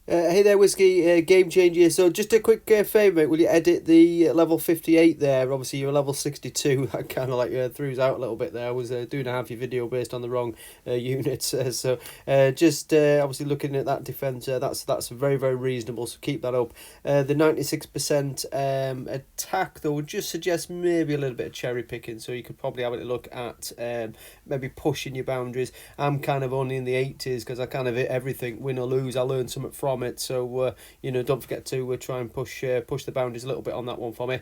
Hey there, Whiskey, Game Changer. So, just a quick favour, mate. Will you edit the level 58 there? Obviously, you're level 62. I kind of like threw us out a little bit there. I was doing a half your video based on the wrong units. Just obviously looking at that defence, that's very, very reasonable. So, keep that up. The 96% attack, though, would just suggest maybe a little bit of cherry picking. So, you could probably have a look at maybe pushing your boundaries. I'm kind of only in the 80s because I kind of hit everything, win or lose. I learn something from it. So don't forget to try and push the boundaries a little bit on that one for me.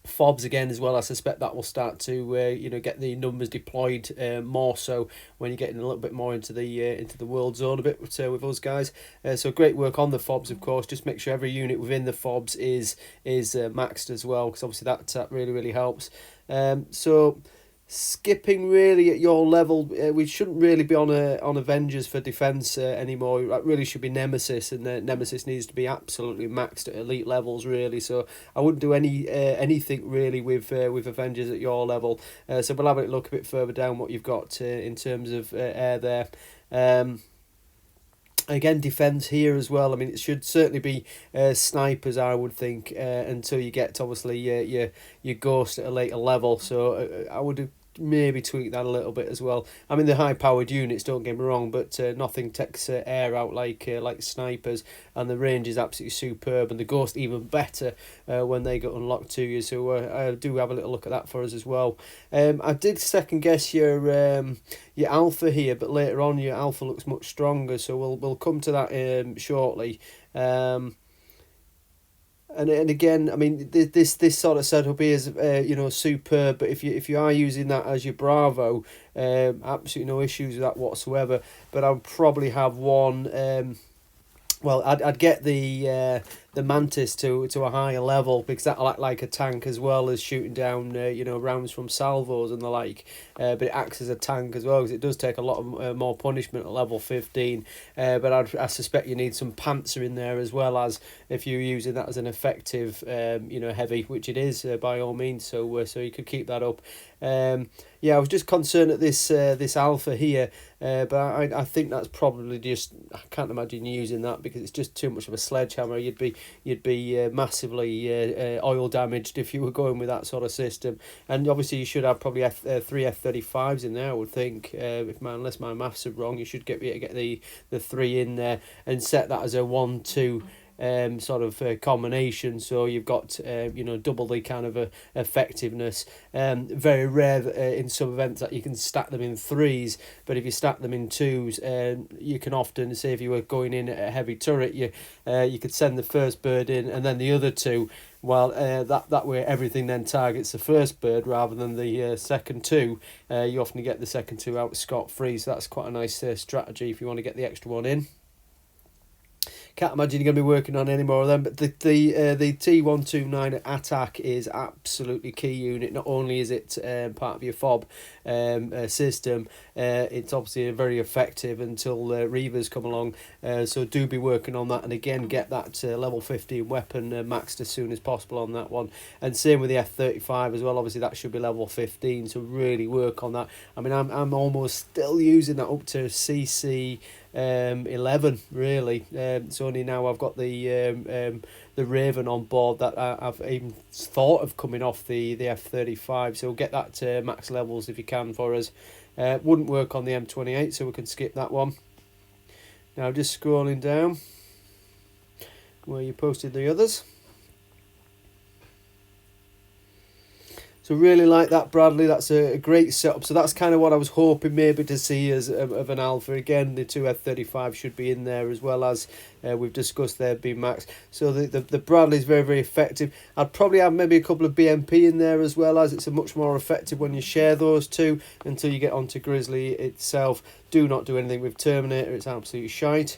Fobs again as well. I suspect that will start to get the numbers deployed more so when you're getting a little bit more into the world zone a bit with us guys. So great work on the fobs, of course. Just make sure every unit within the fobs is maxed as well, because obviously that really helps. So skipping really at your level, we shouldn't really be on Avengers for defense anymore. That really should be Nemesis, and Nemesis needs to be absolutely maxed at elite levels really. So I wouldn't do anything really with Avengers at your level. So we'll have a look a bit further down what you've got in terms of air there. Again, defense here as well. I mean, it should certainly be snipers, I would think, until you get to obviously your ghost at a later level. So I would maybe tweak that a little bit as well. I mean, the high powered units, don't get me wrong, but nothing takes air out like snipers, and the range is absolutely superb, and the ghost even better when they get unlocked to you. So I do have a little look at that for us as well. I did second guess your alpha here, but later on your alpha looks much stronger. So we'll come to that shortly. And again, I mean, this sort of setup is superb. But if you are using that as your Bravo, absolutely no issues with that whatsoever. But I'll probably have one. Well, I'd get the Mantis to a higher level, because that like a tank as well as shooting down rounds from salvos and the like. But it acts as a tank as well, because it does take a lot of more punishment at level 15. But I suspect you need some Panzer in there as well, as if you're using that as an effective heavy, which it is by all means. So you could keep that up. I was just concerned at this alpha here, but I think that's probably just, I can't imagine using that because it's just too much of a sledgehammer. You'd be massively oil damaged if you were going with that sort of system. And obviously you should have probably three F-35s in there, I would think. Unless my maths are wrong, you should get the three in there and set that as a 1-2 combination, so you've got double the kind of effectiveness. Very rare in some events that you can stack them in threes, but if you stack them in twos, you can often say, if you were going in at a heavy turret, you could send the first bird in and then the other two. Well, that way everything then targets the first bird rather than the second two. You often get the second two out scot-free, so that's quite a nice strategy if you want to get the extra one in. Can't imagine you're going to be working on any more of them, but the T129 attack is absolutely key unit. Not only is it part of your fob system, it's obviously very effective until Reavers come along, so do be working on that, and again get that level 15 weapon maxed as soon as possible on that one. And same with the F-35 as well, obviously that should be level 15, so really work on that. I mean, I'm almost still using that up to CC 11 really. It's only now I've got the Raven on board that I've even thought of coming off the F-35, so get that to max levels if you can for us. Wouldn't work on the M28, so we can skip that one. Now just scrolling down where you posted the others. So really like that, Bradley. That's a great setup. So that's kind of what I was hoping maybe to see as of an alpha. Again, the two F-35 should be in there, as well as we've discussed there being max. So the Bradley is very, very effective. I'd probably have maybe a couple of BMP in there as well, as it's a much more effective when you share those two until you get onto Grizzly itself. Do not do anything with Terminator. It's absolutely shite.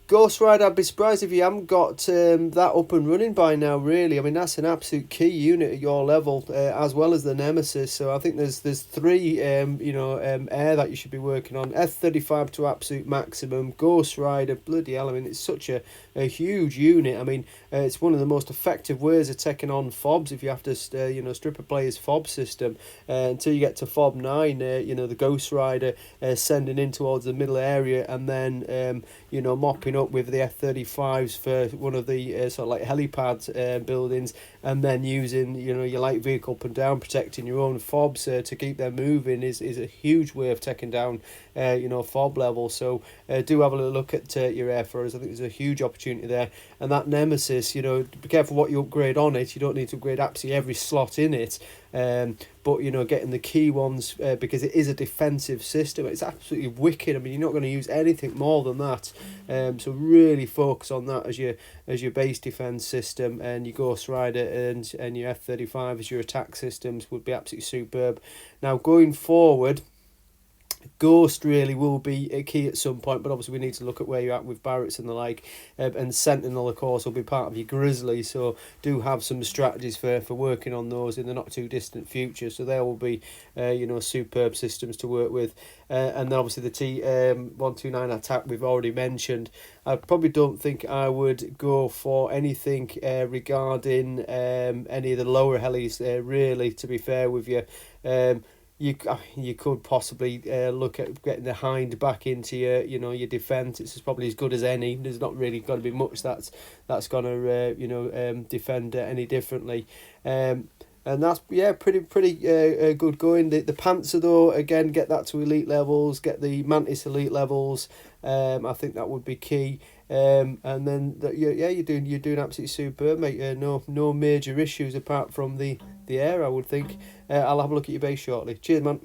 Ghost Rider, I'd be surprised if you haven't got that up and running by now, really. I mean, that's an absolute key unit at your level, as well as the Nemesis. So I think there's three, air that you should be working on. F-35 to absolute maximum. Ghost Rider, bloody hell, I mean, it's such a huge unit. I mean, it's one of the most effective ways of taking on FOBs if you have to, strip a player's FOB system. Until you get to FOB 9, the Ghost Rider sending in towards the middle area, and then, mopping up with the F-35s for one of the sort of like helipad buildings, and then using your light vehicle up and down, protecting your own FOBs to keep them moving is a huge way of taking down FOB level. So do have a little look at your air force. I think there's a huge opportunity there. And that Nemesis, be careful what you upgrade on it. You don't need to upgrade absolutely every slot in it, but getting the key ones, because it is a defensive system. It's absolutely wicked. I mean, you're not going to use anything more than that, so really focus on that as your base defense system, and your Ghost Rider and your F-35 as your attack systems would be absolutely superb. Now going forward, Ghost really will be a key at some point, but obviously we need to look at where you're at with Barretts and the like, and Sentinel of course will be part of your Grizzly, so do have some strategies for working on those in the not too distant future. So there will be superb systems to work with, and then obviously the T129 attack we've already mentioned. I probably don't think I would go for anything regarding any of the lower helis really, to be fair with you. You could possibly look at getting the Hind back into your defence. It's probably as good as any. There's not really going to be much that's going to defend any differently. And that's pretty good going. The Panzer though, again, get that to elite levels, get the Mantis elite levels. I think that would be key. And then you're doing absolutely superb, mate. No major issues apart from the air, I would think. I'll have a look at your base shortly. Cheers, man.